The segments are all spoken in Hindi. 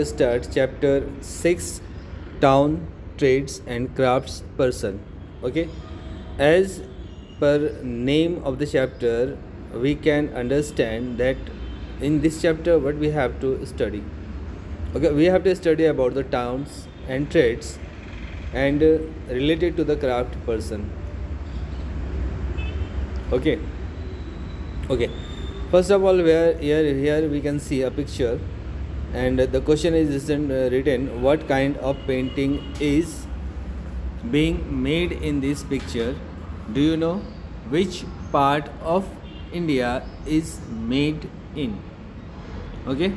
start chapter 6, town, trades and crafts person. Okay, as per name of the chapter we can understand that in this chapter what we have to study. Okay, we have to study about the towns and trades and related to the craft person. Okay, okay, first of all, here we can see a picture, and the question is written, what kind of painting is being made in this picture? Do you know which part of India is made in? Okay,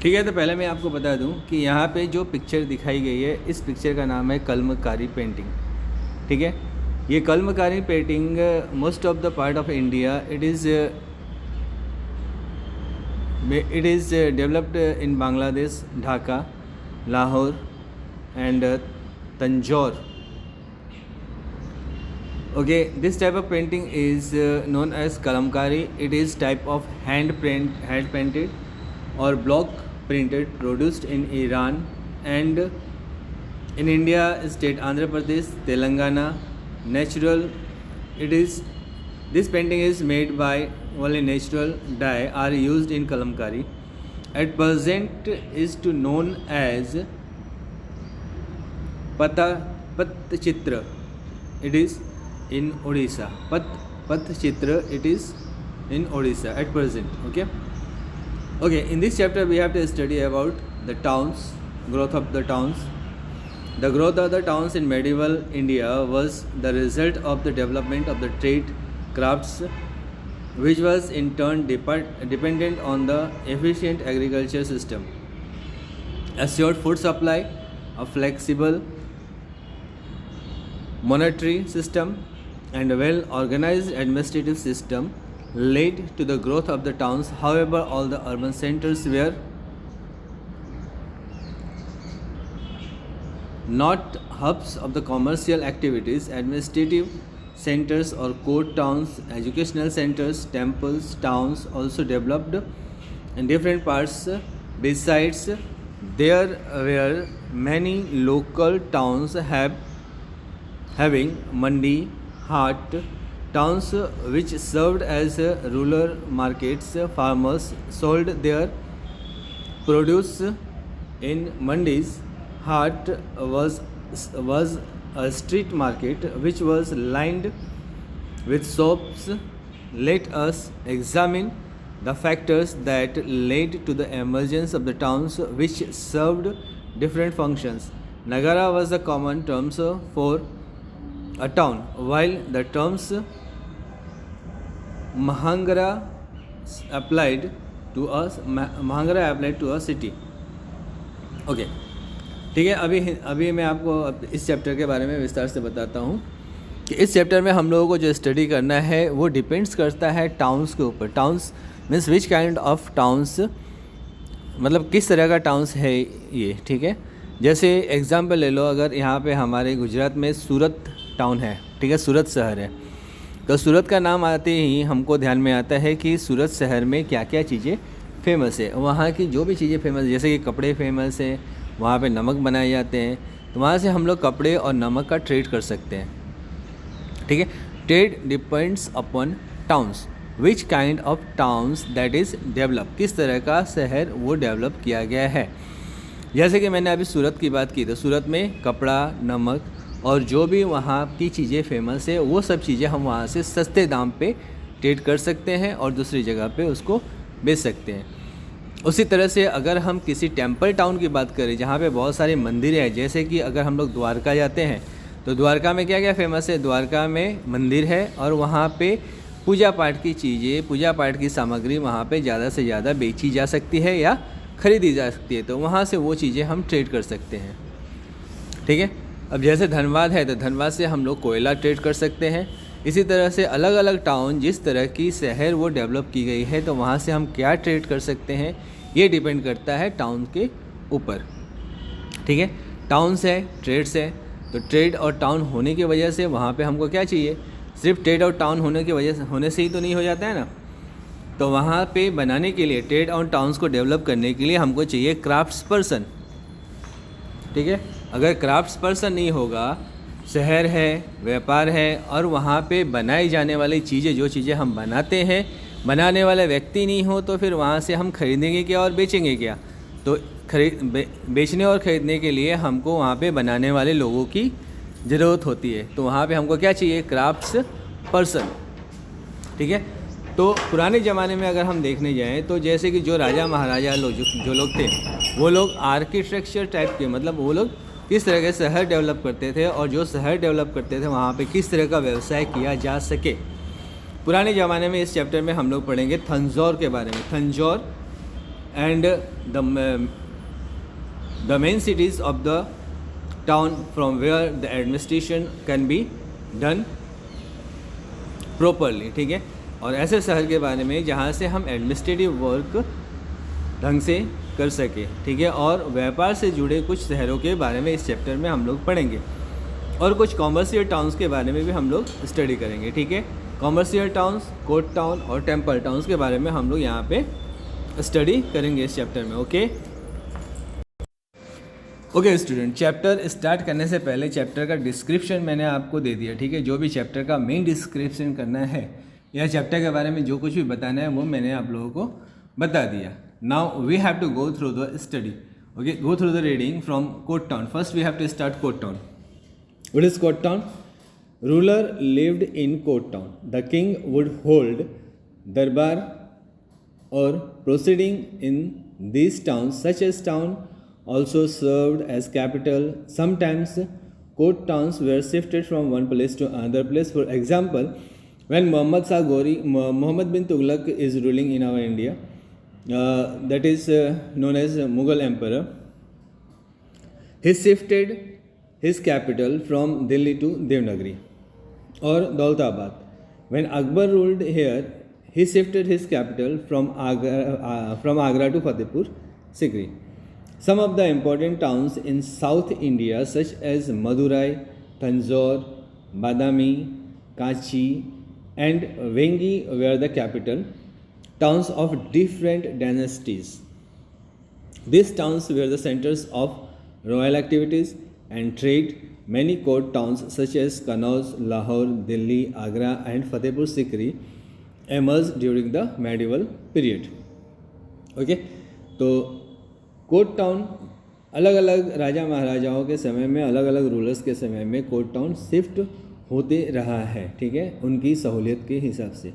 ठीक है। तो पहले मैं आपको बता दूं कि यहाँ पे जो पिक्चर दिखाई गई है, इस पिक्चर का नाम है कलमकारी पेंटिंग। ठीक है, ये Kalamkari painting most of the part of India it is developed in Bangladesh, Dhaka, Lahore and Tanjore. Okay, this type of painting is known as kalamkari. It is type of hand painted or block printed produced in Iran and in India state Andhra Pradesh, Telangana. Natural, this painting is made by only natural dye are used in kalamkari. At present is to known as Patchitra. It is in Odisha. Patchitra, it is in Odisha at present. Okay, in this chapter we have to study about the towns, growth of the towns. The growth of the towns in medieval India was the result of the development of the trade crafts, which was in turn dependent on the efficient agriculture system, assured food supply, a flexible monetary system, and a well-organized administrative system led to the growth of the towns. However, all the urban centers were not hubs of the commercial activities. Administrative centers or court towns, educational centers, temples, towns also developed in different parts. Besides, there were many local towns having mandi, hut, towns which served as rural markets. Farmers sold their produce in mandis. Hut was a street market which was lined with shops. Let us examine the factors that led to the emergence of the towns which served different functions. Nagara was the common term for a town, while the terms Mahangara applied to a city. Okay, ठीक है। अभी मैं आपको इस चैप्टर के बारे में विस्तार से बताता हूँ कि इस चैप्टर में हम लोगों को जो स्टडी करना है वो डिपेंड्स करता है टाउन्स के ऊपर। Towns means which kind of towns, मतलब किस तरह का टाउन्स है ये। ठीक है, जैसे एग्जांपल ले लो, अगर यहाँ पे हमारे गुजरात में सूरत टाउन है, ठीक है, सूरत शहर है, तो सूरत का नाम आते ही हमको ध्यान में आता है कि सूरत शहर में क्या क्या चीज़ें फेमस है। वहाँ की जो भी चीज़ें फेमस, जैसे कि कपड़े फेमस है, वहाँ पे नमक बनाए जाते हैं, तो वहाँ से हम लोग कपड़े और नमक का ट्रेड कर सकते हैं। ठीक है, trade depends upon towns, which kind of towns that is develop, किस तरह का शहर वो डेवलप किया गया है। जैसे कि मैंने अभी सूरत की बात की, तो सूरत में कपड़ा, नमक और जो भी वहाँ की चीज़ें फेमस है वो सब चीज़ें हम वहाँ से सस्ते दाम पे ट्रेड कर सकते हैं और दूसरी जगह पे उसको बेच सकते हैं। उसी तरह से अगर हम किसी टेम्पल टाउन की बात करें जहाँ पे बहुत सारे मंदिर हैं, जैसे कि अगर हम लोग द्वारका जाते हैं तो द्वारका में क्या क्या फेमस है, द्वारका में मंदिर है और वहाँ पे पूजा पाठ की चीज़ें, पूजा पाठ की सामग्री वहाँ पे ज़्यादा से ज़्यादा बेची जा सकती है या ख़रीदी जा सकती है, तो वहाँ से वो चीज़ें हम ट्रेड कर सकते हैं। ठीक है, अब जैसे धनबाद है तो धनबाद से हम लोग कोयला ट्रेड कर सकते हैं। इसी तरह से अलग अलग टाउन जिस तरह की शहर वो डेवलप की गई है तो वहाँ से हम क्या ट्रेड कर सकते हैं, ये डिपेंड करता है टाउन के ऊपर। ठीक है, टाउन्स है, ट्रेड्स है, तो ट्रेड और टाउन होने की वजह से वहाँ पे हमको क्या चाहिए, सिर्फ ट्रेड और टाउन होने की वजह से होने से ही तो नहीं हो जाता है ना। तो वहाँ पे बनाने के लिए, ट्रेड ऑन टाउन्स को डेवलप करने के लिए हमको चाहिए क्राफ्ट्स पर्सन, ठीक है। अगर क्राफ्ट्स पर्सन नहीं होगा, शहर है, व्यापार है, और वहाँ पे बनाई जाने वाली चीज़ें, जो चीज़ें हम बनाते हैं, बनाने वाले व्यक्ति नहीं हो, तो फिर वहाँ से हम खरीदेंगे क्या और बेचेंगे क्या। तो बेचने और ख़रीदने के लिए हमको वहाँ पे बनाने वाले लोगों की ज़रूरत होती है। तो वहाँ पे हमको क्या चाहिए, क्राफ्ट्स पर्सन, ठीक है। तो पुराने ज़माने में अगर हम देखने जाएं तो जैसे कि जो राजा महाराजा जो लोग थे, वो लोग आर्किटेक्चर टाइप के, मतलब वो लोग किस तरह के शहर डेवलप करते थे, और जो शहर डेवलप करते थे वहाँ पे किस तरह का व्यवसाय किया जा सके। पुराने ज़माने में इस चैप्टर में हम लोग पढ़ेंगे थंजौर के बारे में, Tanjore and the main cities of the town from where the administration can be done properly, ठीक है। और ऐसे शहर के बारे में जहाँ से हम एडमिनिस्ट्रेटिव वर्क ढंग से कर सके, ठीक है। और व्यापार से जुड़े कुछ शहरों के बारे में इस चैप्टर में हम लोग पढ़ेंगे, और कुछ कॉमर्शियल टाउन्स के बारे में भी हम लोग स्टडी करेंगे, ठीक है। कॉमर्शियल टाउन्स, कोर्ट टाउन और टेम्पल टाउन्स के बारे में हम लोग यहाँ पे स्टडी करेंगे इस चैप्टर में, okay. Okay student, chapter start करने से पहले चैप्टर का डिस्क्रिप्शन मैंने आपको दे दिया, ठीक है। जो भी चैप्टर का मेन डिस्क्रिप्शन करना है या चैप्टर के बारे में जो कुछ भी बताना है वो मैंने आप लोगों को बता दिया। Now we have to go through the study, okay, go through the reading from court town. First we have to start court town. What is court town? Ruler lived in court town. The king would hold darbar or proceeding in these towns. Such as town also served as capital. Sometimes court towns were shifted from one place to another place. For example, when Muhammad bin Tughlaq is ruling in our India, that is known as Mughal Emperor, he shifted his capital from Delhi to Devnagari or Daulatabad. When Akbar ruled here, he shifted his capital from Agra to Fatehpur Sikri. Some of the important towns in South India, such as Madurai, Tanjore, Badami, Kachi, and Vengi, were the capital towns of different dynasties. These towns were the centers of royal activities and trade. Many court towns such as Kannauj, Lahore, Delhi, Agra, and Fatehpur Sikri emerged during the medieval period. Okay, तो कोर्ट टाउन अलग अलग राजा महाराजाओं के समय में, अलग अलग रूलर्स के समय में कोर्ट टाउन शिफ्ट होते रहा है, ठीक है, उनकी सहूलियत के हिसाब से।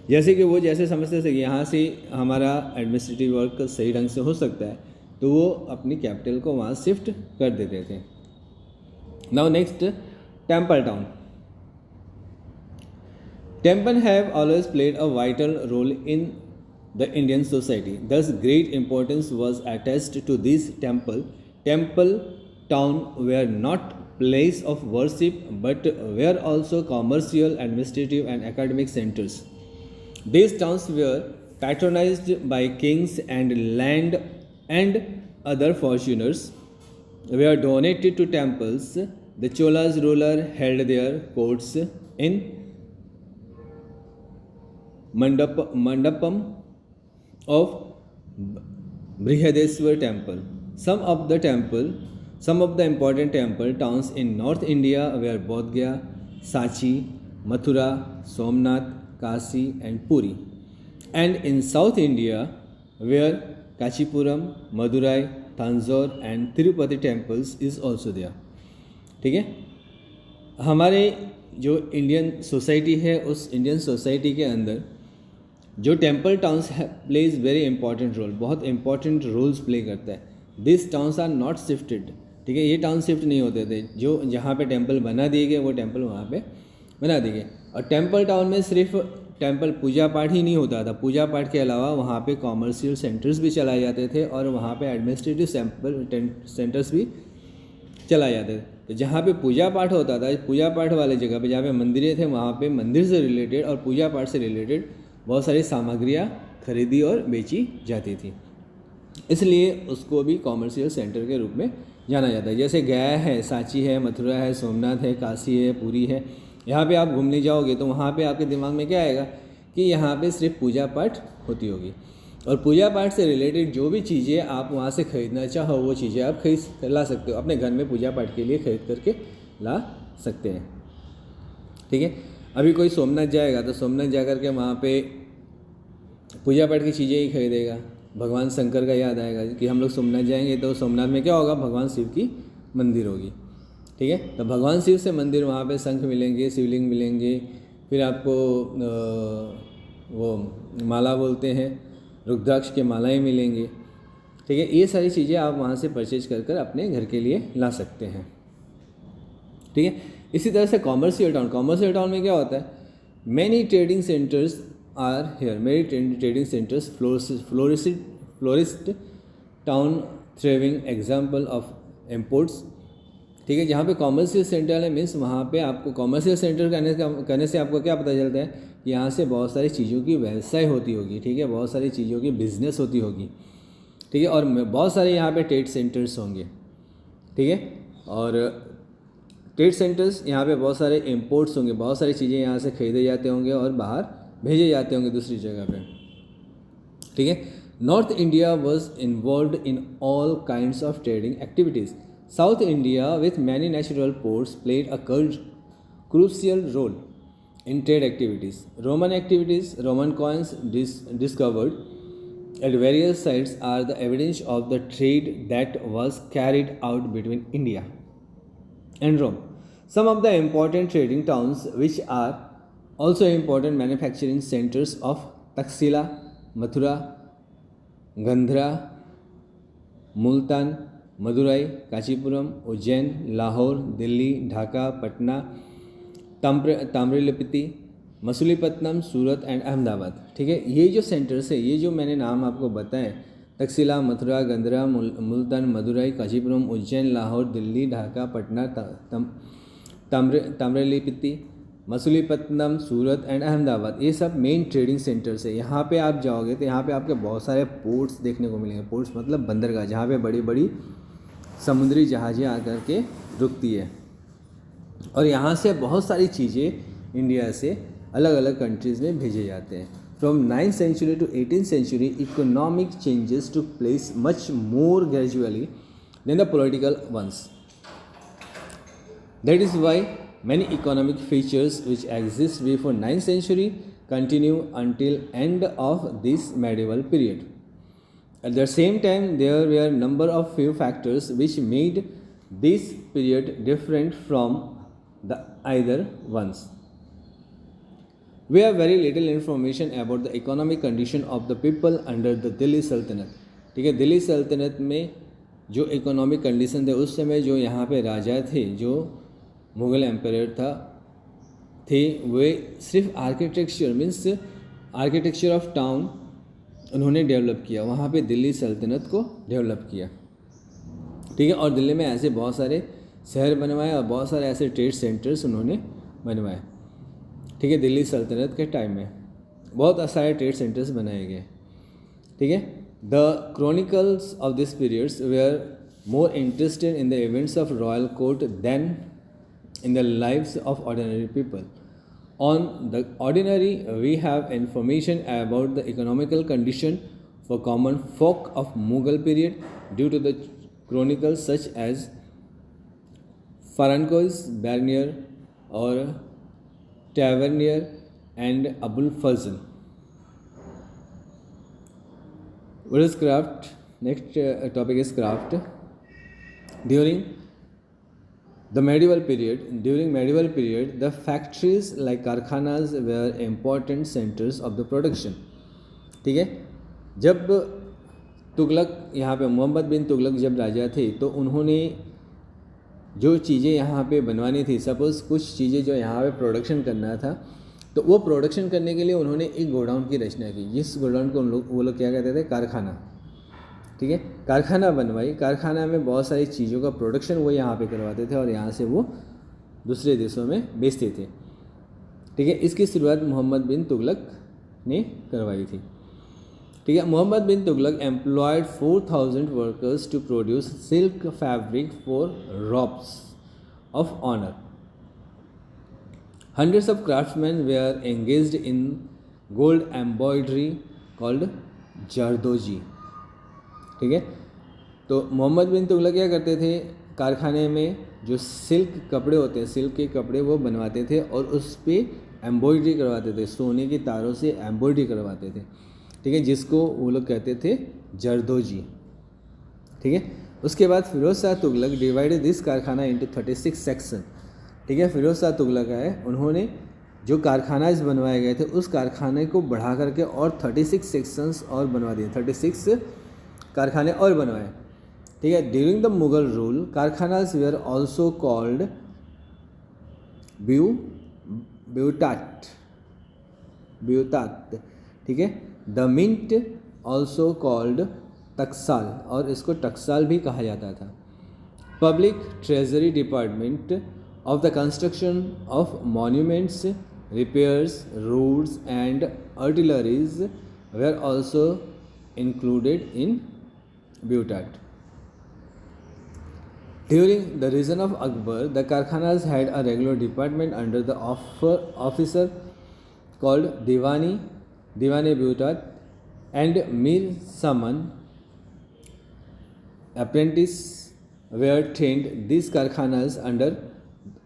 जैसे कि वो जैसे समझते थे कि यहाँ से हमारा एडमिनिस्ट्रेटिव वर्क सही ढंग से हो सकता है, तो वो अपनी कैपिटल को वहाँ शिफ्ट कर देते थे। Now next, temple town. Temple have always played a vital role in the Indian society. Thus, great importance was attached to this temple. Temple town were not place of worship, but were also commercial, administrative, and academic centers. These towns were patronized by kings, and land and other fortuners were donated to temples. The Cholas ruler held their courts in Mandapam of Brihadeswar temple. Some of the important temple towns in North India were Bodh Gaya, Sachi, Mathura, Somnath, Kasi, and Puri. And in South India were Kachipuram, Madurai, Tanjore, and Tirupati temples is also there. ठीक है, हमारे जो इंडियन सोसाइटी है, उस इंडियन सोसाइटी के अंदर जो temple towns plays very important role, बहुत इंपॉर्टेंट रोल्स प्ले करता है। This towns are not shifted, ठीक है, ये टाउन शिफ्ट नहीं होते थे। जो जहाँ पे टेम्पल बना दिए गए वो टेम्पल वहाँ पे बना दिए गए। और टेम्पल टाउन में सिर्फ टेम्पल पूजा पाठ ही नहीं होता था, पूजा पाठ के अलावा वहाँ पे कॉमर्शियल सेंटर्स भी चलाए जाते थे, और वहाँ पे एडमिनिस्ट्रेटिव सेंटर्स भी चलाए जाते थे। तो जहाँ पे पूजा पाठ होता था, पूजा पाठ वाले जगह पे जहाँ पे मंदिरें थे, वहाँ पे मंदिर से रिलेटेड और पूजा पाठ से रिलेटेड बहुत सारी सामग्रियाँ खरीदी और बेची जाती थी, इसलिए उसको भी कॉमर्शियल सेंटर के रूप में जाना जाता है। जैसे गया है, सांची है, मथुरा है, सोमनाथ है, काशी है, पुरी है। यहाँ पे आप घूमने जाओगे तो वहाँ पे आपके दिमाग में क्या आएगा कि यहाँ पे सिर्फ पूजा पाठ होती होगी, और पूजा पाठ से रिलेटेड जो भी चीज़ें आप वहाँ से ख़रीदना चाहो वो चीज़ें आप खरीद ला सकते हो, अपने घर में पूजा पाठ के लिए खरीद करके ला सकते हैं। ठीक है, अभी कोई सोमनाथ जाएगा तो सोमनाथ जा कर के वहाँ पे पूजा पाठ की चीज़ें ही खरीदेगा, भगवान शंकर का याद आएगा कि हम लोग सोमनाथ जाएंगे तो सोमनाथ में क्या होगा, भगवान शिव की मंदिर होगी। ठीक है, तो भगवान शिव से मंदिर, वहाँ पे शंख मिलेंगे, शिवलिंग मिलेंगे, फिर आपको वो माला बोलते हैं, रुद्राक्ष के मालाएँ मिलेंगी। ठीक है, ये सारी चीज़ें आप वहाँ से परचेज कर कर अपने घर के लिए ला सकते हैं। ठीक है, इसी तरह से कॉमर्शियल टाउन में क्या होता है, many trading centres are here, many trading centres florist town thriving example of imports. ठीक है, जहाँ पे कॉमर्शियल सेंटर है, मीन्स वहाँ पे आपको कॉमर्शियल सेंटर करने से आपको क्या पता चलता है कि यहाँ से बहुत सारी चीज़ों की व्यवसाय होती होगी। ठीक है, बहुत सारी चीज़ों की बिजनेस होती होगी। ठीक है, और बहुत सारे यहाँ पे ट्रेड सेंटर्स होंगे। ठीक है, और ट्रेड सेंटर्स यहाँ पे बहुत सारे इंपोर्ट्स होंगे, बहुत सारी चीज़ें यहाँ से खरीदे जाते होंगे और बाहर भेजे जाते होंगे दूसरी जगह पे। ठीक है, north India was involve in all kinds of trading activities. South India with many natural ports played a crucial role in trade activities. Roman coins discovered at various sites are the evidence of the trade that was carried out between India and Rome. Some of the important trading towns which are also important manufacturing centers of Taxila, Mathura, Gandhara, Multan, Madurai, Kachipuram, Ujjain, Lahore, Delhi, Dhaka, Patna, Tamralipti, Masulipatnam, Surat and Ahmedabad. ठीक है, ये जो सेंटर्स है, ये जो मैंने नाम आपको बताएं, तक्षशिला, मथुरा, गंधरा, मुल्तान, मदुरई, कांचीपुरम, उज्जैन, लाहौर, दिल्ली, ढाका, पटना, ताम्रलिप्ति, मसूलीपट्टनम, सूरत एंड अहमदाबाद, ये सब मेन ट्रेडिंग सेंटर्स है। यहाँ पे आप जाओगे तो यहाँ पे आपके बहुत सारे पोर्ट्स देखने को मिलेंगे। पोर्ट्स मतलब बंदरगाह, जहाँ पे बड़ी बड़ी समुद्री जहाज़ें आकर के रुकती है, और यहाँ से बहुत सारी चीज़ें इंडिया से अलग अलग कंट्रीज़ में भेजे जाते हैं। From 9th century to 18th century, economic changes took place much more gradually than the political ones. That is why many economic features which exist before 9th century continue until end of this medieval period. At the same time, there were number of few factors which made this period different from the either ones. We have very little information about the economic condition of the people under the Delhi Sultanate. ठीक है, दिल्ली सल्तनत में जो इकोनॉमिक कंडीशन थे उस समय, जो यहाँ पे राजा थे, जो मुग़ल एम्पायर थे, वे सिर्फ architecture means architecture of town उन्होंने डेवलप किया, वहाँ पे दिल्ली सल्तनत को डेवलप किया। ठीक है, और दिल्ली में ऐसे बहुत सारे शहर बनवाए और बहुत सारे ऐसे ट्रेड सेंटर्स उन्होंने बनवाए। ठीक है, दिल्ली सल्तनत के टाइम में बहुत सारे ट्रेड सेंटर्स बनाए गए। ठीक है, the chronicles of this periods were more interested in the events of royal court then in the lives of ordinary people. On the ordinary we have information about the economical condition for common folk of Mughal period due to the chronicles such as Farrankos, Bernier or Tavernier and Abul Fazl. What is craft? Next topic is craft. During medieval period, the factories like कारखानाज were important centers of the production. ठीक है, जब तुगलक यहाँ पे मोहम्मद बिन तुगलक जब राजा थे तो उन्होंने जो चीज़ें यहाँ पे बनवानी थी, सपोज़ कुछ चीज़ें जो यहाँ पे प्रोडक्शन करना था, तो वो प्रोडक्शन करने के लिए उन्होंने एक गोडाउन की रचना की, जिस गोडाउन को वो लोग क्या कहते थे, कारखाना। ठीक है, कारखाना बनवाई, कारखाना में बहुत सारी चीज़ों का प्रोडक्शन वो यहाँ पे करवाते थे और यहाँ से वो दूसरे देशों में बेचते थे। ठीक है, इसकी शुरुआत मोहम्मद बिन तुगलक ने करवाई थी। ठीक है, Mohammad bin Tughlaq employed 4000 workers to produce silk fabric for robes of honour. Hundreds of craftsmen were engaged in gold embroidery called zardozi. ठीक है, तो मोहम्मद बिन तुगलक क्या करते थे, कारखाने में जो सिल्क कपड़े होते हैं, सिल्क के कपड़े वो बनवाते थे और उस पर एम्ब्रॉयडरी करवाते थे, सोने की तारों से एम्ब्रॉयडरी करवाते थे। ठीक है, जिसको वो लोग कहते थे जरदोजी। ठीक है, उसके बाद फिरोज शाह तुगलक डिवाइडेड दिस कारखाना इंटू 36 सेक्शन। ठीक है, फिरोज शाह तुगलक है, उन्होंने जो कारखाना बनवाए गए थे उस कारखाने को बढ़ा करके और 36 सेक्शंस और बनवा दिए, 36 कारखाने और बनवाए। ठीक है, during the Mughal rule karkhanas were also called buyutat. ठीक है, the mint also called taksal, और इसको टक्साल भी कहा जाता था। Public treasury department of the construction of monuments, repairs, roads and artilleries were also included in Bhutan. During the reign of Akbar, the Karkhanas had a regular department under the officer called Diwani Bhutan, and Mir Saman apprentices were trained these Karkhanas under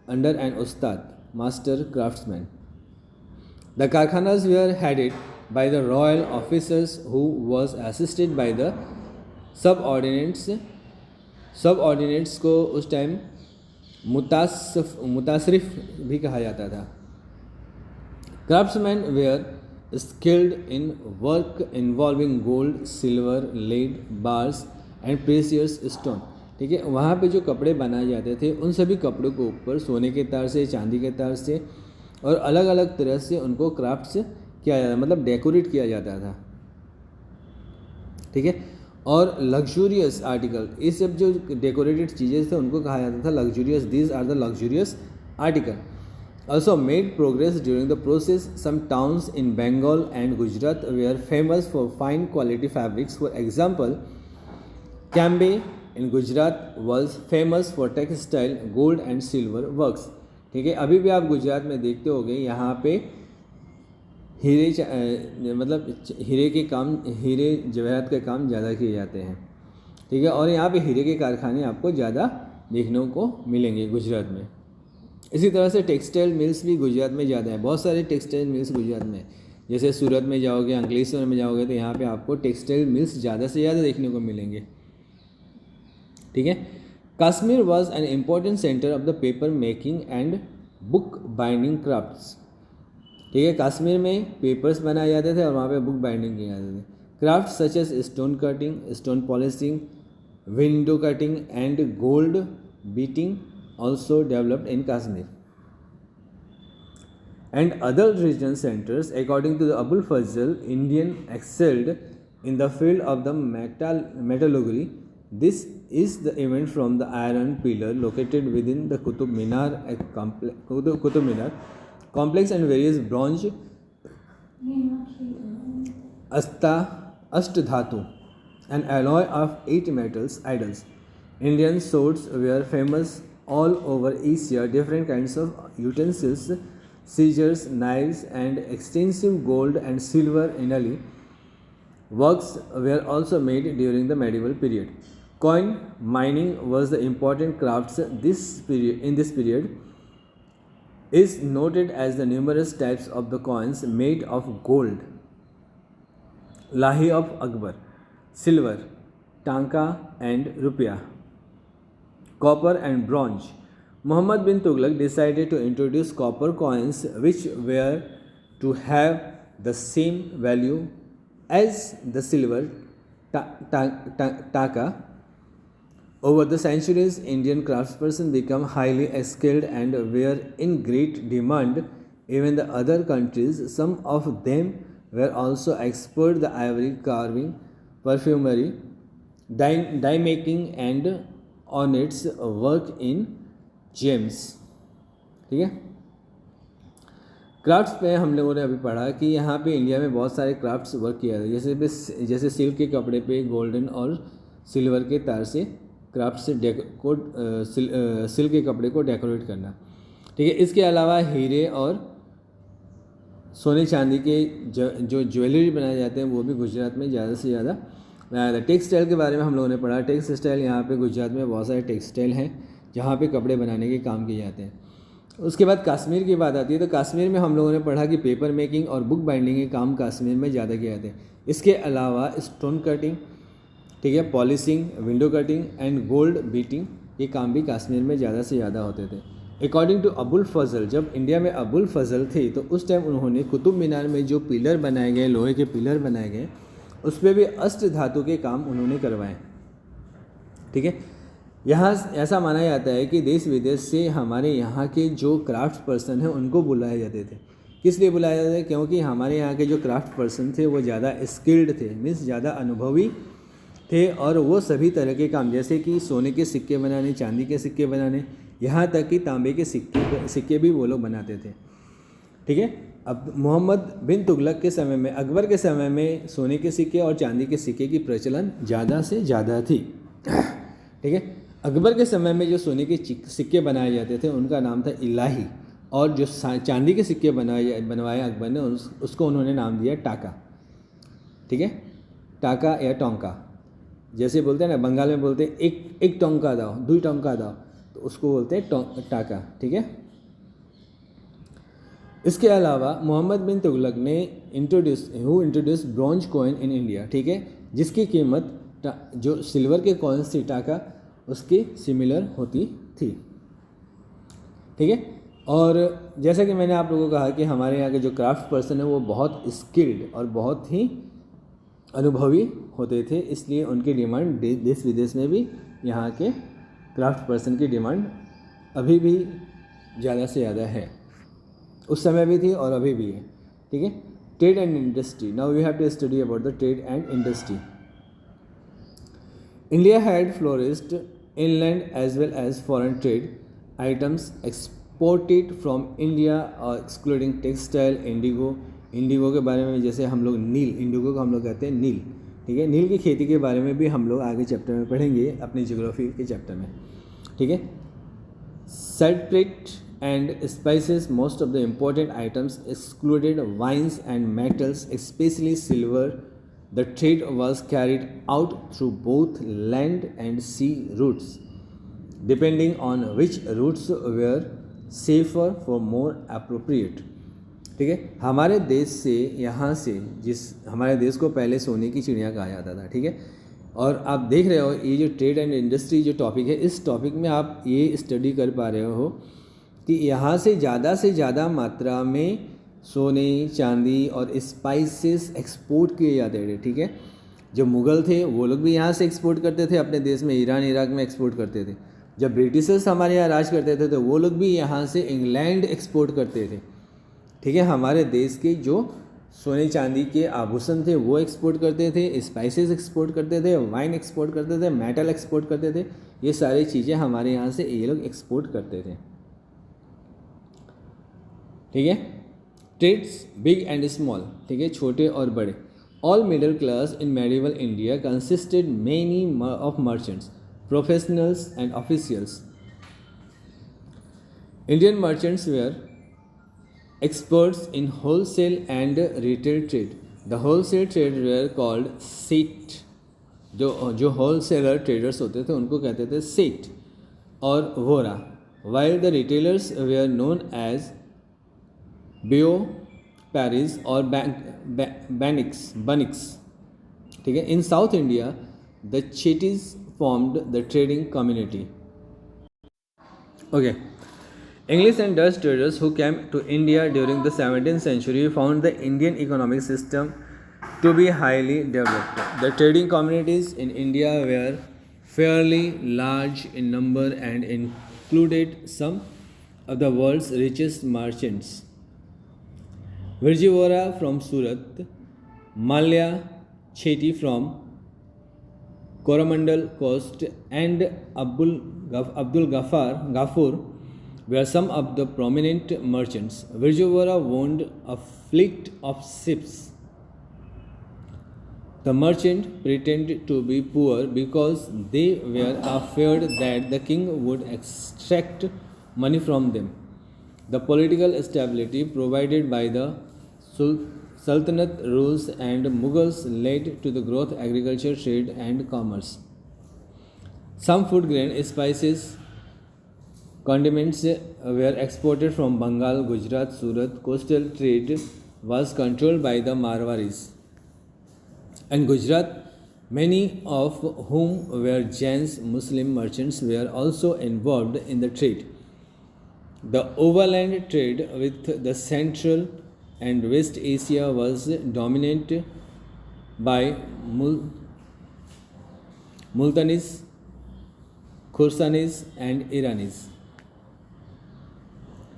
an Ustad, master craftsman. The Karkhanas were headed by the royal officers who was assisted by the subordinates को उस टाइम मुतासरिफ भी कहा जाता था। Craftsman were skilled in work involving gold, silver, lead, bars and precious stone. ठीक है, वहाँ पे जो कपड़े बनाए जाते थे उन सभी कपड़ों के ऊपर सोने के तार से, चांदी के तार से और अलग अलग तरह से उनको क्राफ्ट्स किया जाता, मतलब डेकोरेट किया जाता था। ठीक है, और लग्जूरियस आर्टिकल, ये सब जो डेकोरेटेड चीज़ें थे उनको कहा जाता था luxurious. These are the luxurious article. Also made progress during the process. Some towns in Bengal and Gujarat were famous for fine quality fabrics. For example, Cambay in Gujarat was famous for textile, gold and silver works. ठीक है, अभी भी आप गुजरात में देखते होंगे यहाँ पे मतलब हीरे के काम, हीरे जवाहरात के काम ज़्यादा किए जाते हैं। ठीक है, और यहाँ पे हीरे के कारखाने आपको ज़्यादा देखने को मिलेंगे गुजरात में। इसी तरह से टेक्सटाइल मिल्स भी गुजरात में ज़्यादा है, बहुत सारे टेक्सटाइल मिल्स गुजरात में, जैसे सूरत में जाओगे, अंकलेश्वर में जाओगे तो यहाँ पे आपको टेक्सटाइल मिल्स ज़्यादा से ज़्यादा देखने को मिलेंगे। ठीक है, Kashmir was an important centre of the paper making and book binding crafts. ठीक है, कश्मीर में पेपर्स बनाए जाते थे और वहाँ पे बुक बाइंडिंग किए जाते थे। Craft such as stone cutting, stone polishing, window cutting and gold beating also developed in Kashmir and other regional centers. According to the Abul Fazl, Indian excelled in the field of the metallurgy. This is the event from the iron pillar located within the Qutub Minar complex and various bronze ashtadhatu, an alloy of 8 metals idols. Indian swords were famous all over Asia. Different kinds of utensils, scissors, knives and extensive gold and silver inlay works were also made during the medieval period. Coin mining was the important crafts in this period is noted as the numerous types of the coins made of gold, lahi of Akbar, silver, tanka and rupiah, copper and bronze. Muhammad bin Tughlaq decided to introduce copper coins which were to have the same value as the silver taka. Over the centuries, Indian craftspersons became highly skilled and were in great demand. Even the other countries, some of them were also expert the ivory carving, perfumery, dye making and ornaments work in James. ठीक है, क्राफ्ट्स पे हम लोगों ने अभी पढ़ा कि यहाँ पे इंडिया में बहुत सारे क्राफ्ट्स वर्क किया जाता है, जैसे सिल्क के कपड़े पे गोल्डन और सिल्वर के तार से क्राफ्ट से सिल्क के कपड़े को डेकोरेट करना। ठीक है, इसके अलावा हीरे और सोने चांदी के जो ज्वेलरी बनाए जाते हैं वो भी गुजरात में ज़्यादा से ज़्यादा बनाया जाता है। टेक्सटाइल के बारे में हम लोगों ने पढ़ा। टेक्सटाइल यहाँ पे गुजरात में बहुत सारे टेक्सटाइल हैं जहाँ पे कपड़े बनाने के काम किए जाते हैं। उसके बाद कश्मीर की बात आती है तो कश्मीर में हम लोगों ने पढ़ा कि पेपर मेकिंग और बुक बाइंडिंग के काम कश्मीर में ज़्यादा किए जाते हैं। इसके अलावा स्टोन कटिंग, ठीक है, polishing, window cutting and gold beating, ये काम भी कश्मीर में ज़्यादा से ज़्यादा होते थे। अकॉर्डिंग टू अबुल फजल, जब इंडिया में अबुल फजल थे तो उस टाइम उन्होंने कुतुब मीनार में जो पिलर बनाए गए, लोहे के पिलर बनाए गए, उस पर भी अष्ट धातु के काम उन्होंने करवाए। ठीक है, यहाँ ऐसा माना जाता है कि देश विदेश से हमारे यहाँ के जो क्राफ्ट पर्सन हैं उनको बुलाए जाते थे। किस लिए बुलाया जाता है? क्योंकि हमारे यहाँ के जो क्राफ्ट पर्सन थे वो ज़्यादा स्किल्ड थे, मीन्स ज़्यादा अनुभवी थे, और वो सभी तरह के काम जैसे कि सोने के सिक्के बनाने, चांदी के सिक्के बनाने, यहाँ तक कि तांबे के सिक्के भी वो लोग बनाते थे। ठीक है, अब मोहम्मद बिन तुगलक के समय में, अकबर के समय में सोने के सिक्के और चांदी के सिक्के की प्रचलन ज़्यादा से ज़्यादा थी। ठीक है, अकबर के समय में जो सोने के सिक्के बनाए जाते थे उनका नाम था इलाही, और जो चांदी के सिक्के बनवाए अकबर ने उसको उन्होंने नाम दिया टाका। ठीक है, टाका या टोंका, जैसे बोलते हैं ना, बंगाल में बोलते हैं एक टोंका दाओ, दुई टोंका दाओ, तो उसको बोलते हैं टाका। ठीक है, इसके अलावा मोहम्मद बिन तुगलक ने introduce bronze coin in India. ठीक है, जिसकी कीमत जो सिल्वर के कॉइन्स थी टाका उसकी सिमिलर होती थी। ठीक है, और जैसा कि मैंने आप लोगों को कहा कि हमारे यहाँ के जो क्राफ्ट पर्सन है वो बहुत स्किल्ड और बहुत ही अनुभवी होते थे, इसलिए उनकी डिमांड देश विदेश में भी यहाँ के क्राफ्ट पर्सन की डिमांड अभी भी ज़्यादा से ज़्यादा है, उस समय भी थी और अभी भी है। ठीक है, trade and industry, now we have to study about the trade and industry. India had flourished inland as well as foreign trade. Items exported from India excluding textile, Indigo के बारे में, जैसे हम लोग नील, इंडिगो को हम लोग कहते हैं नील। ठीक है, नील की खेती के बारे में भी हम लोग आगे चैप्टर में पढ़ेंगे अपनी ज्योग्राफी के चैप्टर में। ठीक है, saltpetre and spices, most of the important items excluded wines and metals, especially silver. The trade was carried out through both land and sea routes, depending on which routes were safer for more appropriate. ठीक है, हमारे देश से, यहाँ से, हमारे देश को पहले सोने की चिड़िया कहा जाता था। ठीक है, और आप देख रहे हो ये जो ट्रेड एंड इंडस्ट्री जो टॉपिक है, इस टॉपिक में आप ये स्टडी कर पा रहे हो कि यहाँ से ज़्यादा मात्रा में सोने, चांदी और स्पाइसेस एक्सपोर्ट किए जाते थे। ठीक है, जब मुग़ल थे वो लोग भी यहाँ से एक्सपोर्ट करते थे अपने देश में, ईरान इराक में एक्सपोर्ट करते थे। जब ब्रिटिशर्स हमारे यहाँ राज करते थे तो वो लोग भी यहाँ से इंग्लैंड एक्सपोर्ट करते थे। ठीक है, हमारे देश के जो सोने चांदी के आभूषण थे वो एक्सपोर्ट करते थे, स्पाइसेस एक्सपोर्ट करते थे, वाइन एक्सपोर्ट करते थे, मेटल एक्सपोर्ट करते थे, ये सारी चीज़ें हमारे यहाँ से ये लोग एक्सपोर्ट करते थे। ठीक है, ट्रेड्स बिग एंड स्मॉल, ठीक है, छोटे और बड़े। All middle class in medieval India consisted many of merchants, professionals and officials. Indian merchants were experts in wholesale and retail trade. The wholesale trade were called सेठ, जो होलसेलर ट्रेडर्स होते थे उनको कहते थे सेठ और Vohra, while the retailers were known as beoparis और बनिक्स। ठीक है, in South India the Chettis formed the trading community. Okay, English and Dutch traders who came to India during the 17th century found the Indian economic system to be highly developed. The trading communities in India were fairly large in number and included some of the world's richest merchants. Virjivora from Surat, Malya Chetty from Coromandel Coast, and Abdul Ghaffur were some of the prominent merchants. Virjivora owned a fleet of ships. The merchants pretended to be poor because they were afraid that the king would extract money from them. The political stability provided by the Sultanate rules and Mughals led to the growth agriculture, trade and commerce. Some food grain, spices, condiments were exported from Bengal, Gujarat, Surat. Coastal trade was controlled by the Marwaris. And Gujarat, many of whom were Jains Muslim merchants, were also involved in the trade. The overland trade with the Central and West Asia was dominated by Multanis, Khurasanis and Iranis.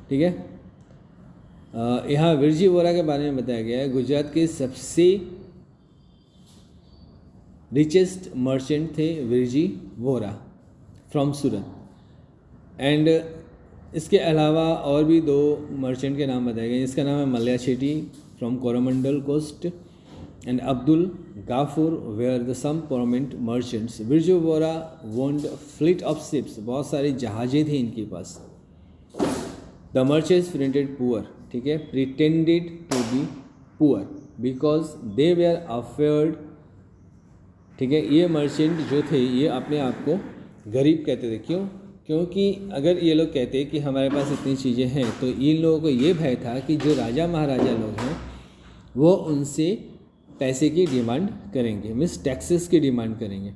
ठीक है. यहाँ विरजी वोरा के बारे में बताया गया है. गुजरात के सबसे रिचेस्ट मर्चेंट थे Virji Vora from Surat. And इसके अलावा और भी 2 मर्चेंट के नाम बताए गए. इसका नाम है Malaya Chetti from Coromandel coast and Abdul Ghaffur were the some prominent merchants. Virju Vora owned fleet of ships. बहुत सारी जहाज़ें थी इनके पास. The merchants pretended poor. ठीक है, pretended to be poor because they were afraid. ठीक है, ये मर्चेंट जो थे ये अपने आप को गरीब कहते थे. क्यों? क्योंकि अगर ये लोग कहते कि हमारे पास इतनी चीज़ें हैं तो इन लोगों को ये भय था कि जो राजा महाराजा लोग हैं वो उनसे पैसे की डिमांड करेंगे, मीन्स टैक्सेस की डिमांड करेंगे.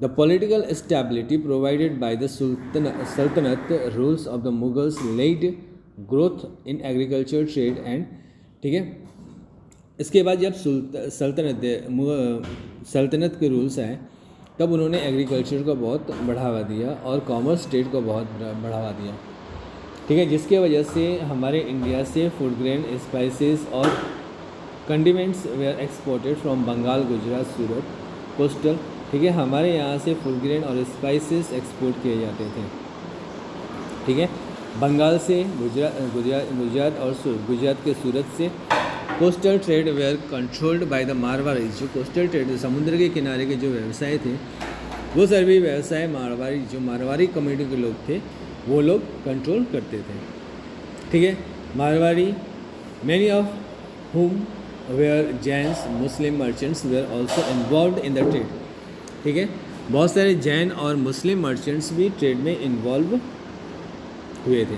The political stability provided by the Sultanate rules of the Mughals led growth in agriculture, trade and. ठीक है, इसके बाद जब सल्तनत के रूल्स आए तब उन्होंने एग्रीकल्चर को बहुत बढ़ावा दिया और कॉमर्स ट्रेड को बहुत बढ़ावा दिया. ठीक है, जिसके वजह से हमारे इंडिया से फूड ग्रेन, स्पाइसेस और condiments were exported from Bengal, Gujarat, Surat, coastal. ठीक है, हमारे यहाँ से फूड ग्रेन और स्पाइसेस एक्सपोर्ट किए जाते थे. ठीक है, बंगाल से गुजरात और गुजरात के सूरत से. Coastal trade were controlled by the Marwaris. जो कोस्टल ट्रेड समुद्र के किनारे के जो व्यवसाय थे वो सभी व्यवसाय मारवाड़ी कम्युनिटी के लोग थे वो लोग कंट्रोल करते थे. ठीक है, Marwari many of whom were Jains Muslim merchants were also involved in the trade. ठीक है, बहुत सारे जैन और मुस्लिम मर्चेंट्स भी ट्रेड में इन्वॉल्व हुए थे.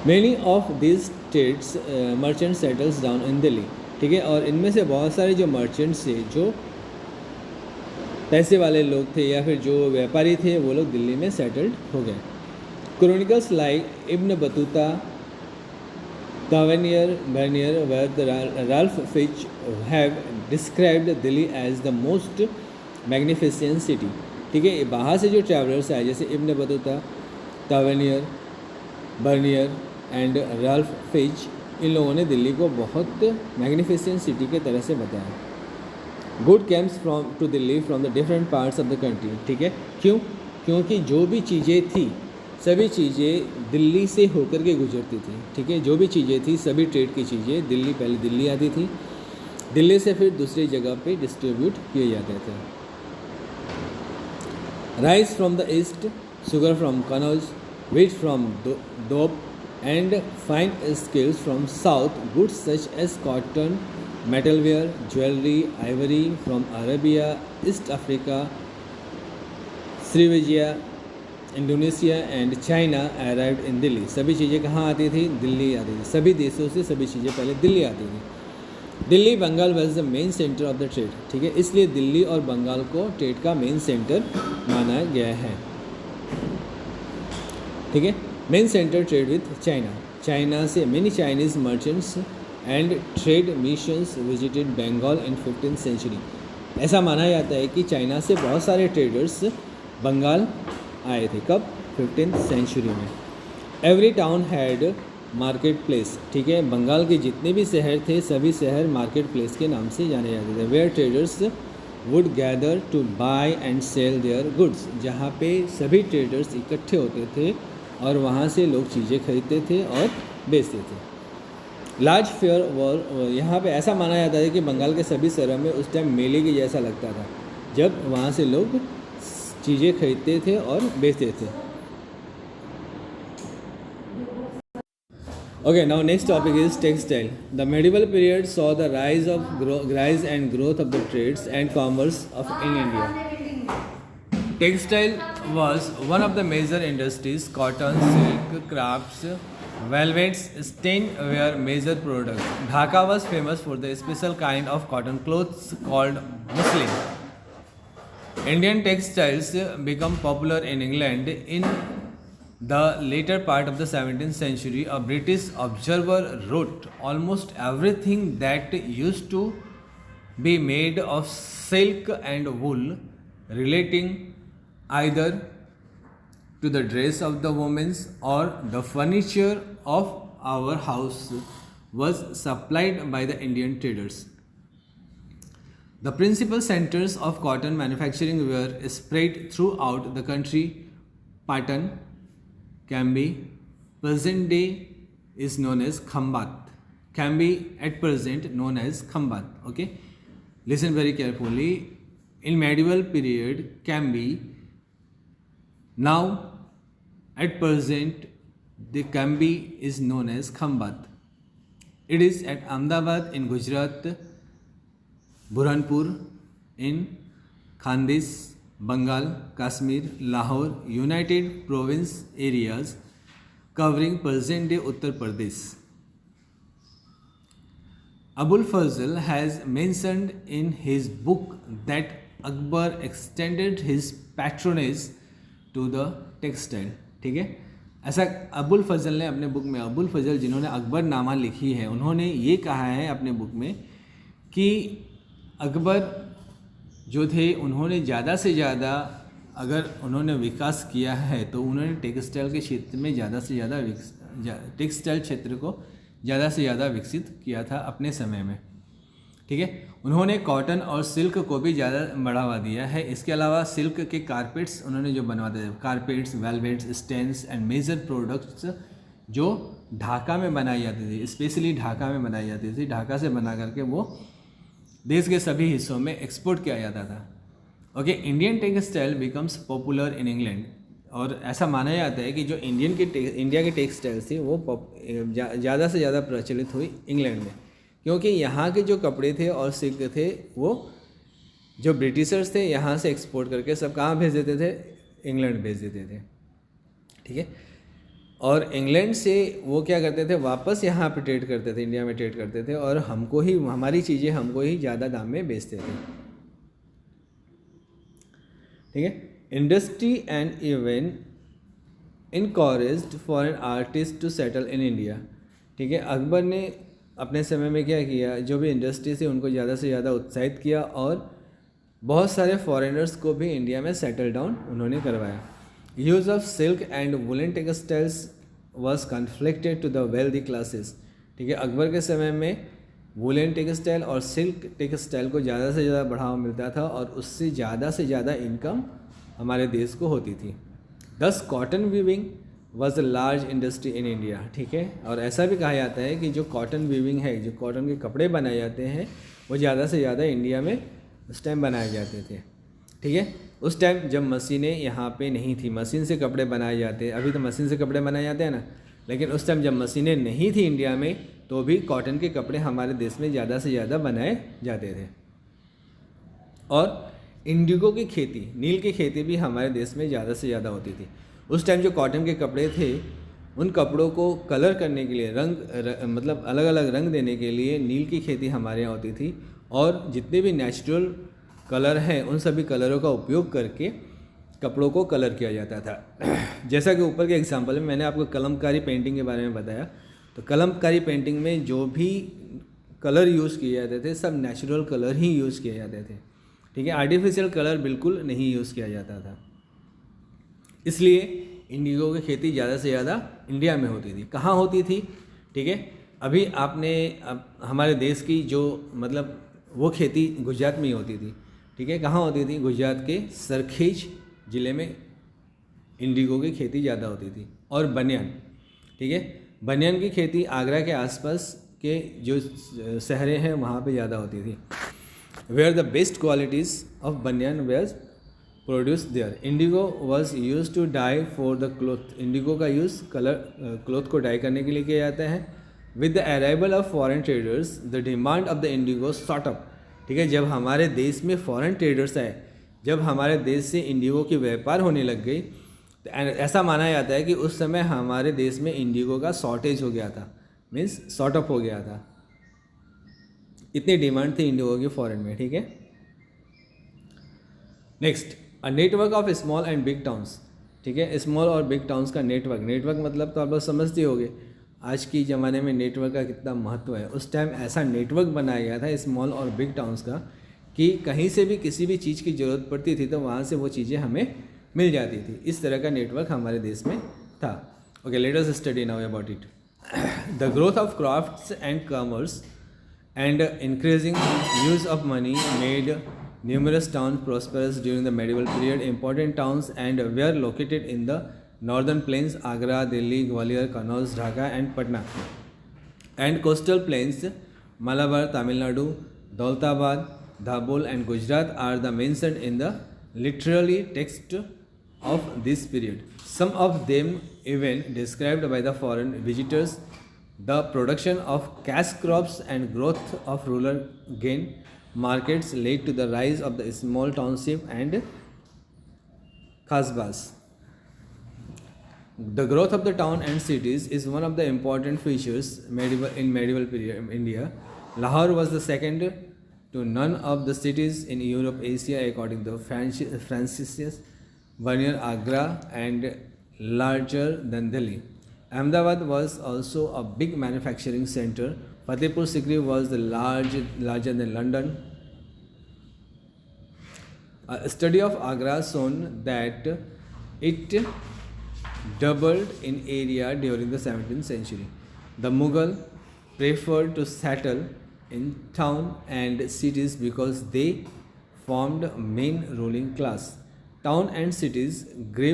Many of these trades merchants settles down in Delhi. ठीक है, और इनमें से बहुत सारे जो मर्चेंट्स थे, जो पैसे वाले लोग थे या फिर जो व्यापारी थे, वो लोग दिल्ली में सेटल्ड हो गए. Chronicles like Ibn Battuta, Tavernier, Bernier, where Ralph Fitch have described Delhi as the most magnificent city. ठीक है, बाहर से जो ट्रैवलर्स आए जैसे Ibn Battuta, Tavernier, Bernier and Ralph Fitch, इन लोगों ने दिल्ली को बहुत मैग्निफिसेंट सिटी के तरह से बताया. Goods came from to Delhi from the different parts of the country. ठीक है, क्यों? क्योंकि जो भी चीज़ें थी सभी चीज़ें दिल्ली से होकर के गुजरती थी. ठीक है, जो भी चीज़ें थी सभी ट्रेड की चीज़ें पहले दिल्ली आती थी, दिल्ली से फिर दूसरी जगह पे डिस्ट्रीब्यूट किए जाते थे. Rice from the east, sugar from Kannauj, wheat from Doab, and fine scales from south. Goods such as cotton, metalware, jewelry, ivory from Arabia, East Africa, Srivijaya, Indonesia and China arrived in Delhi. सभी चीज़ें कहाँ आती थी? दिल्ली आती थी. सभी देशों से सभी चीज़ें पहले दिल्ली आती थी. Delhi Bengal was the main centre of the trade. ठीक है, इसलिए दिल्ली और बंगाल को ट्रेड का मेन सेंटर माना गया है. ठीक है, main centre trade with China. China से many Chinese merchants and trade missions visited Bengal in 15th century. ऐसा माना जाता है कि चाइना से बहुत सारे ट्रेडर्स बंगाल आए थे. कब? 15th सेंचुरी में. Every town had market place. ठीक है, बंगाल के जितने भी शहर थे सभी शहर मार्केट प्लेस के नाम से जाने जाते थे. Where traders would gather to buy and sell their goods. जहाँ पे सभी ट्रेडर्स इकट्ठे होते थे और वहाँ से लोग चीज़ें खरीदते थे और बेचते थे. Large fair war. यहाँ पे ऐसा माना जाता है कि बंगाल के सभी शहरों में उस टाइम मेले के जैसा लगता था जब वहाँ से लोग चीज़ें खरीदते थे और बेचते थे. Okay, now next topic is textile. The medieval period saw the rise and growth of the trades and commerce in India. Textile was one of the major industries. Cotton, silk, crafts, velvets, stained were major products. Dhaka was famous for the special kind of cotton clothes called muslin. Indian textiles became popular in England in the later part of the 17th century. A British observer wrote almost everything that used to be made of silk and wool, relating either to the dress of the women or the furniture of our house, was supplied by the Indian traders. The principal centers of cotton manufacturing were spread throughout the country. Patan, Camby, present day is known as Khambat. Camby at present known as Khambat. Okay, listen very carefully. In medieval period, Camby, now at present the Camby is known as Khambat. It is at Ahmedabad in Gujarat, Burhanpur in Khandis, Bengal, Kashmir, Lahore, United Province areas covering present-day Uttar Pradesh. Abul Fazl has mentioned in his book that Akbar extended his patronage to the textile. ठीक है, ऐसा अबुल फजल ने अपने बुक में, अबुल फजल जिन्होंने अकबर नामा लिखी है, उन्होंने ये कहा है अपने बुक में कि अकबर जो थे उन्होंने ज़्यादा से ज़्यादा अगर उन्होंने विकास किया है तो उन्होंने टेक्सटाइल के क्षेत्र में ज़्यादा से ज़्यादा टेक्सटाइल क्षेत्र को ज़्यादा से ज़्यादा विकसित किया था अपने समय में. ठीक है, उन्होंने कॉटन और सिल्क को भी ज़्यादा बढ़ावा दिया है. इसके अलावा सिल्क के कारपेट्स उन्होंने जो बनवाते थे, carpets, velvets, satins and major products जो ढाका में बनाई जाती थी, स्पेशली ढाका में बनाई जाती थी. ढाका से बना करके वो देश के सभी हिस्सों में एक्सपोर्ट किया जाता था. Okay, Indian textile becomes popular in England. और ऐसा माना जाता है कि जो इंडिया के टेक्सटाइल्स थी वो ज़्यादा से ज़्यादा प्रचलित हुई इंग्लैंड में, क्योंकि यहाँ के जो कपड़े थे और सिल्क थे वो जो ब्रिटिशर्स थे यहाँ से एक्सपोर्ट करके सब कहाँ भेज देते थे, इंग्लैंड भेज देते थे. ठीक है, और इंग्लैंड से वो क्या करते थे, वापस यहाँ पे ट्रेड करते थे, इंडिया में ट्रेड करते थे और हमको ही, हमारी चीज़ें हमको ही ज़्यादा दाम में बेचते थे. ठीक है, industry and even encouraged foreign artist to settle in India. ठीक है, अकबर ने अपने समय में क्या किया, जो भी इंडस्ट्री थी उनको ज़्यादा से ज़्यादा उत्साहित किया और बहुत सारे फॉरेनर्स को भी इंडिया में सेटल डाउन उन्होंने करवाया. Use of silk and woollen textiles was conflicted to the wealthy classes. ठीक है, अकबर के समय में वुलन टेक्सटाइल और सिल्क टेक्सटाइल को ज़्यादा से ज़्यादा बढ़ावा मिलता था और उससे ज़्यादा इनकम हमारे देश को होती थी. दस cotton weaving was a large industry in India. ठीक है, और ऐसा भी कहा जाता है कि जो कॉटन वीविंग है, जो कॉटन के कपड़े बनाए जाते हैं वो ज़्यादा से ज़्यादा इंडिया में उस टाइम बनाए जाते थे. ठीक है, उस टाइम जब मशीनें यहाँ पे नहीं थी, मशीन से कपड़े बनाए जाते, अभी तो मशीन से कपड़े बनाए जाते हैं ना, लेकिन उस टाइम जब मशीनें नहीं थी इंडिया में तो भी कॉटन के कपड़े हमारे देश में ज़्यादा से ज़्यादा बनाए जाते थे. और इंडिगो की खेती, नील की खेती भी हमारे देश में ज़्यादा से ज़्यादा होती थी. उस टाइम जो कॉटन के कपड़े थे उन कपड़ों को कलर करने के लिए, मतलब अलग अलग रंग देने के लिए नील की खेती हमारे यहाँ होती थी. और जितने भी नेचुरल कलर हैं उन सभी कलरों का उपयोग करके कपड़ों को कलर किया जाता था. जैसा कि ऊपर के एग्जांपल में मैंने आपको कलमकारी पेंटिंग के बारे में बताया, तो कलमकारी पेंटिंग में जो भी कलर यूज़ किए जाते थे सब नेचुरल कलर ही यूज़ किए जाते थे. ठीक है, आर्टिफिशियल कलर बिल्कुल नहीं यूज़ किया जाता था. इसलिए इंडिगो की खेती ज़्यादा से ज़्यादा इंडिया में होती थी. कहाँ होती थी? ठीक है, अभी आपने हमारे देश की जो मतलब वो खेती गुजरात में ही होती थी. ठीक है, कहाँ होती थी? गुजरात के सरखेज ज़िले में इंडिगो की खेती ज़्यादा होती थी. और बनियान, ठीक है, बनियान की खेती आगरा के आसपास के जो शहरें हैं वहाँ पे ज़्यादा होती थी. Were the best qualities of banian were produce there. Indigo was use to dye for the cloth. Indigo का यूज़ कलर क्लोथ को डाई करने के लिए किया जाता है। With the arrival of foreign traders the demand of the indigo shot up. ठीक है, जब हमारे देश में फॉरेन ट्रेडर्स आए, जब हमारे देश से इंडिगो की व्यापार होने लग गई, तो ऐसा माना जाता है कि उस समय हमारे देश में इंडिगो का शॉर्टेज हो गया था, मीन्स शॉर्ट अप हो गया था। इतनी डिमांड थी इंडिगो की फॉरेन में। ठीक है, next, a network of small and big towns. ठीक है, स्मॉल और बिग टाउन्स का नेटवर्क। नेटवर्क मतलब तो आप लोग समझते होंगे आज की ज़माने में नेटवर्क का कितना महत्व है। उस टाइम ऐसा नेटवर्क बनाया गया था स्मॉल और बिग टाउन्स का कि कहीं से भी किसी भी चीज़ की ज़रूरत पड़ती थी तो वहाँ से वो चीज़ें हमें मिल जाती थी। इस तरह का नेटवर्क हमारे देश में था। Okay, let us study now about it. The growth of crafts and commerce and increasing use of money made numerous towns prosperous during the medieval period. Important towns and were located in the northern plains: Agra, Delhi, Gwalior, Kannauj, Dhaka and Patna, and coastal plains Malabar, Tamil Nadu, Daulatabad, Dabhol and Gujarat are the mentioned in the literary text of this period. Some of them even described by the foreign visitors. The production of cash crops and growth of rural grain markets led to the rise of the small township and kasbas. The growth of the town and cities is one of the important features in medieval period India. Lahore was the second to none of the cities in Europe, Asia, according to Francis Vernier. Agra and larger than Delhi. Ahmedabad was also a big manufacturing center. Fatehpur Sikri was the larger than London. A study of Agra shown that it doubled in area during the 17th century. The Mughal preferred to settle in town and cities because they formed main ruling class. Town and cities grew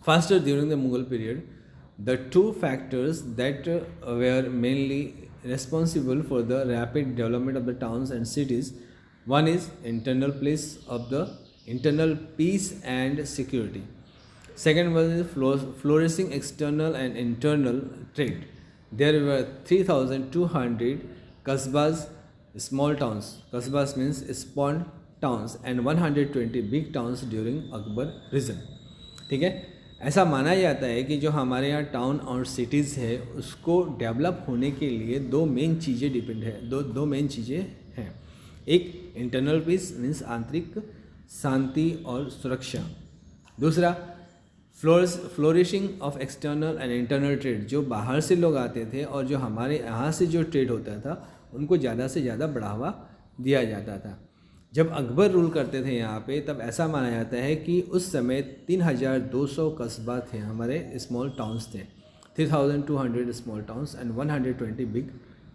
faster during the Mughal period. The two factors that were mainly responsible for the rapid development of the towns and cities, one is internal peace and security. Second was flourishing external and internal trade. There were 3,200 kasbas, small towns. Kasbas means small towns, and 120 big towns during Akbar region. ठीक है, ऐसा माना जाता है कि जो हमारे यहाँ टाउन और सिटीज़ है उसको डेवलप होने के लिए दो मेन चीज़ें डिपेंड है, दो मेन चीज़ें हैं। एक इंटरनल पीस मीन्स आंतरिक शांति और सुरक्षा। दूसरा flourishing of external and internal trade. जो बाहर से लोग आते थे और जो हमारे यहाँ से जो ट्रेड होता था उनको ज़्यादा से ज़्यादा बढ़ावा दिया जाता था। जब अकबर रूल करते थे यहाँ पे तब ऐसा माना जाता है कि उस समय 3,200 कस्बा थे, हमारे स्मॉल टाउन्स थे, 3,200 small towns and 120 big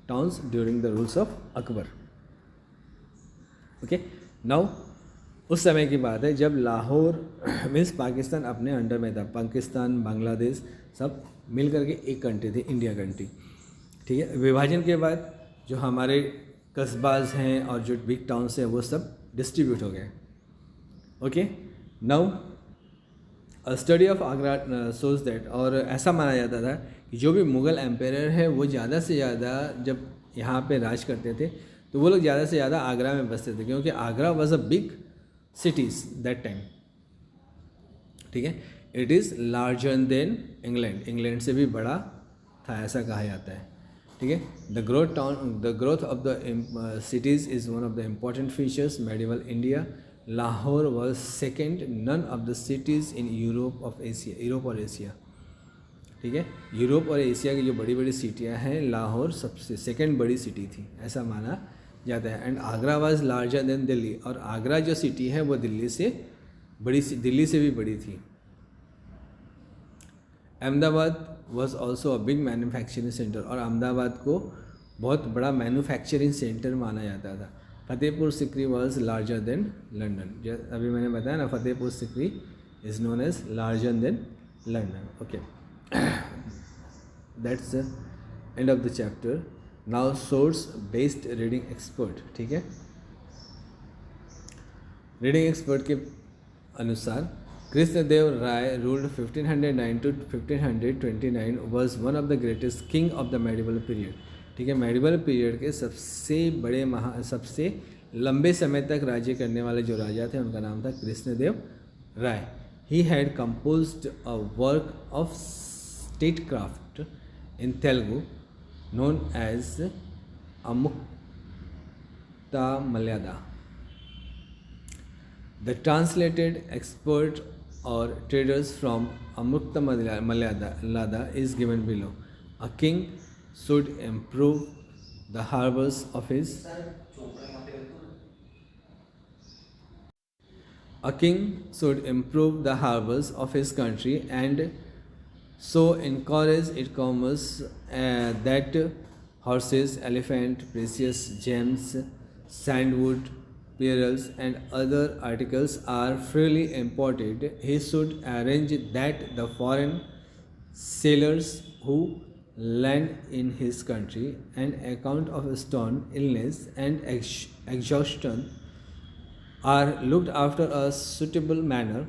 towns during the rules of Akbar. Okay, now उस समय की बात है जब लाहौर मीन्स पाकिस्तान अपने अंडर में था। पाकिस्तान, बांग्लादेश सब मिल करके एक कंट्री थी, इंडिया कंट्री। ठीक है, विभाजन के बाद जो हमारे कस्बाज हैं और जो बिग टाउन्स हैं वो सब डिस्ट्रीब्यूट हो गए। Okay, now study of Agra shows that, और ऐसा माना जाता था कि जो भी मुग़ल एम्पायर है वो ज़्यादा से ज़्यादा जब यहाँ पे राज करते थे तो वो लोग ज़्यादा से ज़्यादा आगरा में बसते थे, क्योंकि Agra was a big cities that time. ठीक है, it is larger than England, England से भी बड़ा था ऐसा कहा जाता है। ठीक है, the growth of the cities is one of the important features medieval India. Lahore was second none of the cities in Europe और एशिया। ठीक है, यूरोप और एशिया की जो बड़ी बड़ी सिटियाँ हैं लाहौर सबसे सेकेंड बड़ी सिटी थी ऐसा माना जाता है। And Agra was larger than Delhi, और आगरा जो सिटी है वो दिल्ली से भी बड़ी थी। Ahmedabad was also a big manufacturing centre, और अहमदाबाद को बहुत बड़ा मैन्युफैक्चरिंग सेंटर माना जाता था। Fatehpur Sikri was larger than London, अभी मैंने बताया ना, Fatehpur Sikri is known as larger than London. Okay, that's the end of the chapter. Now source based reading expert. ठीक है, रीडिंग एक्सपर्ट के अनुसार Krishnadeva Raya ruled 1509 to 1529, was one of the greatest king of the medieval period. ठीक है, मेडिवल पीरियड के सबसे लंबे समय तक राज्य करने वाले जो राजा थे उनका नाम था कृष्णदेव राय. He had composed a work of statecraft in Telugu known as Amukta Malyada. The translated expert or traders from Amukta Malyada is given below. A king should improve the harbors of his country and so encourage its commerce that horses, elephant, precious gems, sandwood, pearls and other articles are freely imported. He should arrange that the foreign sailors who land in his country on account of stone, illness and exhaustion are looked after a suitable manner.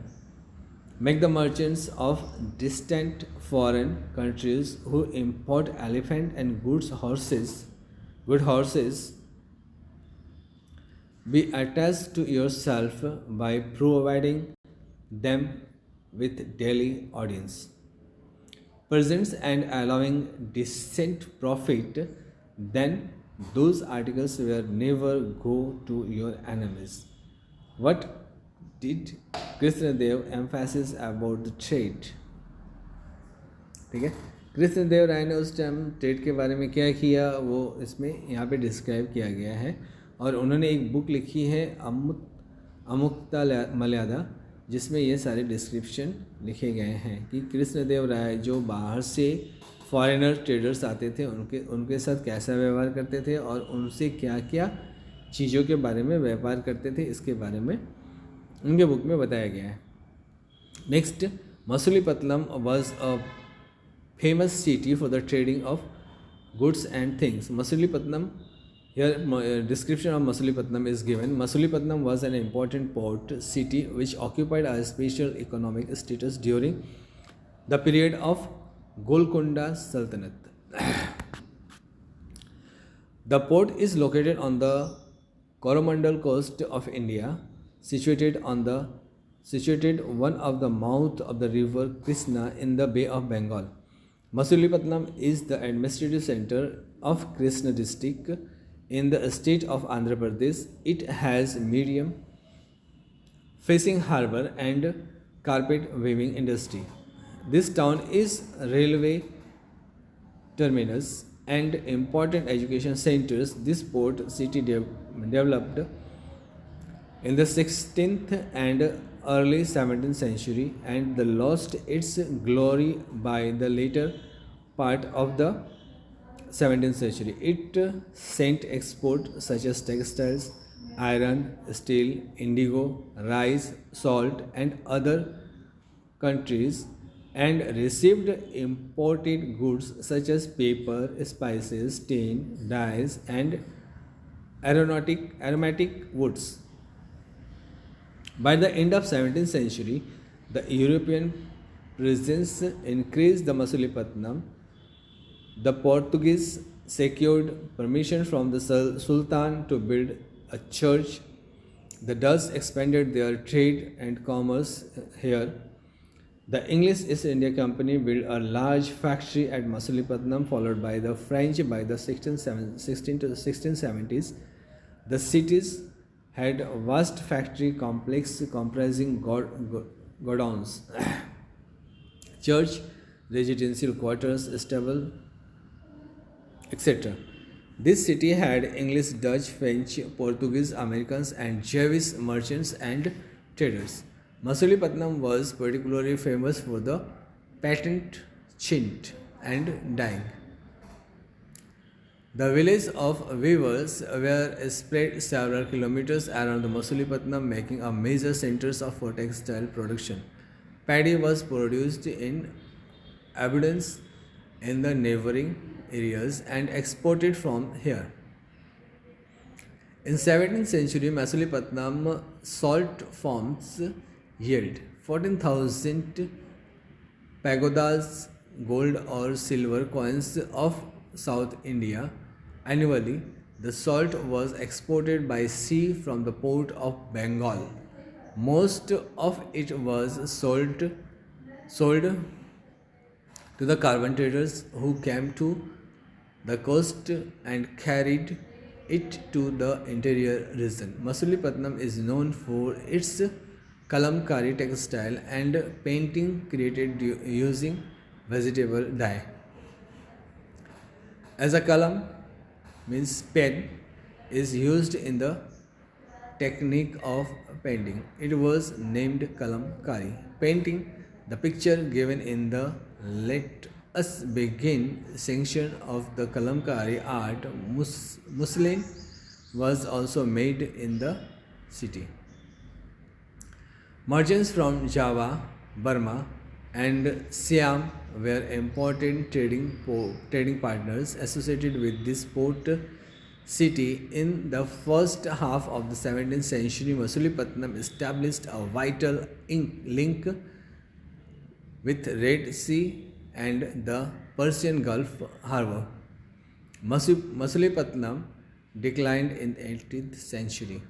Make the merchants of distant foreign countries who import elephant and good horses be attached to yourself by providing them with daily audience, presents and allowing decent profit. Then those articles will never go to your enemies. What did Krishnadeva emphasis about the trade? ठीक है, कृष्णदेव राय ने उस टाइम ट्रेड के बारे में क्या किया वो इसमें यहाँ पे डिस्क्राइब किया गया है. और उन्होंने एक बुक लिखी है अमुक्ता मल्यादा, जिसमें ये सारे डिस्क्रिप्शन लिखे गए हैं कि कृष्णदेव राय जो बाहर से फॉरेनर ट्रेडर्स आते थे उनके साथ कैसा व्यवहार करते थे और उनसे क्या क्या चीज़ों के बारे में व्यापार करते थे, इसके बारे में उनके बुक में बताया गया है. Next, Masulipatnam was a famous city for the trading of goods and things. Masulipatnam, here description of Masulipattnam is given. Masulipattnam was an important port city which occupied a special economic status during the period of Golconda Sultanate. The port is located on the Coromandel coast of India, situated one of the mouth of the river Krishna in the Bay of Bengal. Masulipattnam is the administrative center of Krishna district in the state of Andhra Pradesh. It has medium fishing harbor and carpet weaving industry. This town is railway terminus and important education centers. This port city developed in the 16th and early 17th century and lost its glory by the later part of the 17th century. It sent export such as textiles, iron, steel, indigo, rice, salt and other countries and received imported goods such as paper, spices, tin, dyes and aromatic woods. By the end of 17th century, the European presence increased the Masulipattnam. The Portuguese secured permission from the Sultan to build a church. The Dutch expanded their trade and commerce here. The English East India Company built a large factory at Masulipattnam, followed by the French by the 16 to the 1670s. The cities had a vast factory complex comprising godowns, church, residential quarters, stable, etc. This city had English, Dutch, French, Portuguese, Americans and Jewish merchants and traders. Masulipattnam was particularly famous for the patent chint and dyeing. The village of weavers were spread several kilometers around the Masulipattnam, making a major centers for textile production. Paddy was produced in abundance in the neighboring areas and exported from here. In 17th century, Masulipattnam salt farms yield 14,000 pagodas, gold or silver coins of South India annually. The salt was exported by sea from the port of Bengal. Most of it was sold to the carpenters who came to the coast and carried it to the interior region. Masulipattnam is known for its kalamkari textile and painting created using vegetable dye. As a kalam means pen is used in the technique of painting. It was named kalamkari. Painting, the picture given in the let us begin section of the kalamkari art, muslin was also made in the city. Merchants from Java, Burma, and Siam were important trading partners associated with this port city. In the first half of the 17th century, Masulipattnam established a vital link with Red Sea and the Persian Gulf harbor. Masulipattnam declined in 18th century.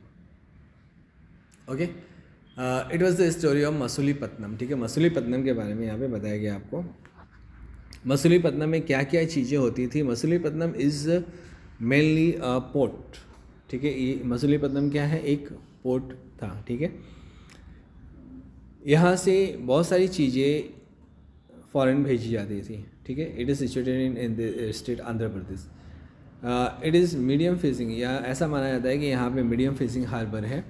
Okay, it was the story of Masulipatnam. ठीक है, मसूलीपट्टनम के बारे में यहाँ पे बताया गया आपको. मसूलीपट्टनम में क्या क्या चीज़ें होती थी. Masulipatnam is mainly a port. ठीक है, ये मसूलीपट्टनम क्या है, एक पोर्ट था. ठीक है, यहाँ से बहुत सारी चीज़ें फॉरेन भेजी जाती थी. ठीक है, it is situated in the state Andhra Pradesh. It is medium fishing, या ऐसा माना जाता है कि यहाँ पे मीडियम फिशिंग हार्बर है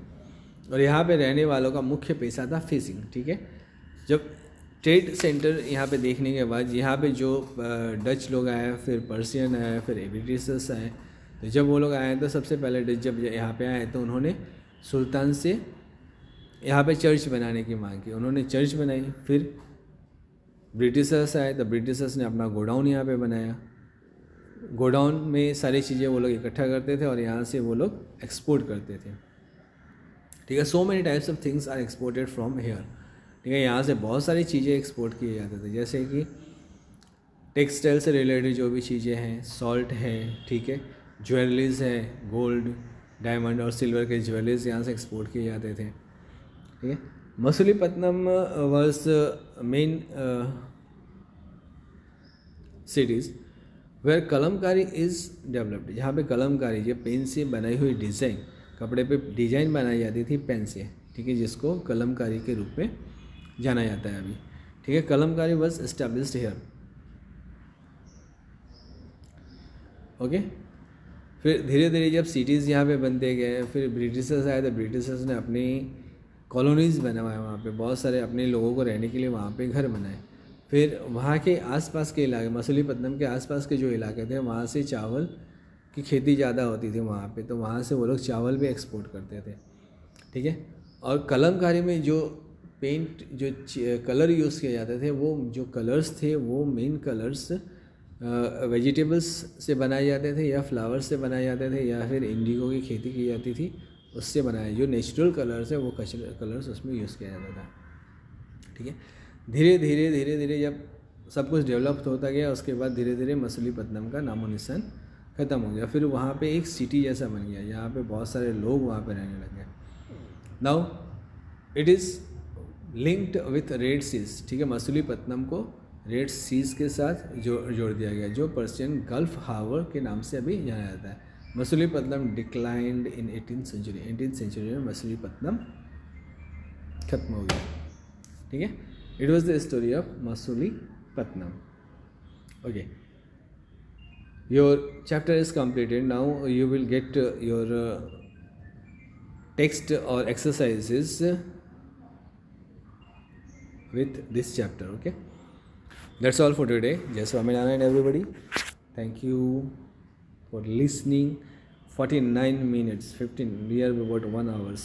और यहाँ पे रहने वालों का मुख्य पेशा था फिशिंग. ठीक है, जब ट्रेड सेंटर यहाँ पे देखने के बाद यहाँ पे जो डच लोग आए, फिर पर्शियन आए, फिर ब्रिटिशर्स आए, तो जब वो लोग आए तो सबसे पहले डच जब यहाँ पे आए तो उन्होंने सुल्तान से यहाँ पे चर्च बनाने की मांग की. उन्होंने चर्च बनाई. फिर ब्रिटिशर्स आए तो ब्रिटिशर्स ने अपना गोडाउन यहाँ पे बनाया. गोडाउन में सारी चीज़ें वो लोग इकट्ठा करते थे और यहाँ से वो लोग एक्सपोर्ट करते थे. ठीक है, so many types of things are exported from here. ठीक है, यहाँ से बहुत सारी चीज़ें एक्सपोर्ट किए जाते थे, जैसे कि टेक्सटाइल से रिलेटेड जो भी चीज़ें हैं, सॉल्ट है, ठीक है, ज्वेलरीज है, गोल्ड, डायमंड और सिल्वर के ज्वेलरीज यहाँ से एक्सपोर्ट किए जाते थे. ठीक है, Masulipatnam was main cities where Kalamkari is developed. जहाँ पे कलमकारी, जो पेन से बनाई हुई डिज़ाइन, कपड़े पे डिज़ाइन बनाई जाती थी पेन से. ठीक है, जिसको कलमकारी के रूप में जाना जाता है अभी. ठीक है, Kalamkari was established here. Okay, फिर धीरे धीरे जब सिटीज़ यहाँ पे बनते गए, फिर ब्रिटिशर्स आए तो ब्रिटिशर्स ने अपनी कॉलोनीज़ बनवाए, वहाँ पे बहुत सारे अपने लोगों को रहने के लिए वहाँ पे घर बनाए. फिर वहाँ के आसपास के इलाके, मसूलीपट्टनम के आसपास के जो इलाके थे, वहाँ से चावल की खेती ज़्यादा होती थी वहाँ पे, तो वहाँ से वो लोग चावल भी एक्सपोर्ट करते थे. ठीक है, और कलमकारी में जो पेंट, जो कलर यूज़ किए जाते थे, वो जो कलर्स थे वो मेन कलर्स वेजिटेबल्स से बनाए जाते थे या फ्लावर्स से बनाए जाते थे या फिर इंडिगो की खेती की जाती थी उससे बनाए. जो नेचुरल कलर्स है वो कलर्स उसमें यूज़ किया जाता था. ठीक है, धीरे धीरे धीरे धीरे जब सब कुछ डेवलप होता गया, उसके बाद धीरे धीरे मसूलीपट्टनम का नामो निशान ख़त्म हो गया. फिर वहाँ पे एक सिटी जैसा बन गया, जहाँ पे बहुत सारे लोग वहाँ पे रहने लगे. Now it is linked with red seas. ठीक है, मसूलीपट्टनम को रेड सीज के साथ जोड़ दिया गया, जो पर्शियन गल्फ हार्बर के नाम से अभी जाना जाता है. मसूलीपट्टनम डिक्लाइंड इन 18th सेंचुरी. 18th सेंचुरी में मसूलीपट्टनम खत्म हो गया. ठीक है, it was the story of Masulipatnam. Okay, your chapter is completed. Now you will get your text or exercises with this chapter. Okay, that's all for today. Jai Swaminarayan everybody. Thank you for listening. 49 minutes 15, we are about 1 hour.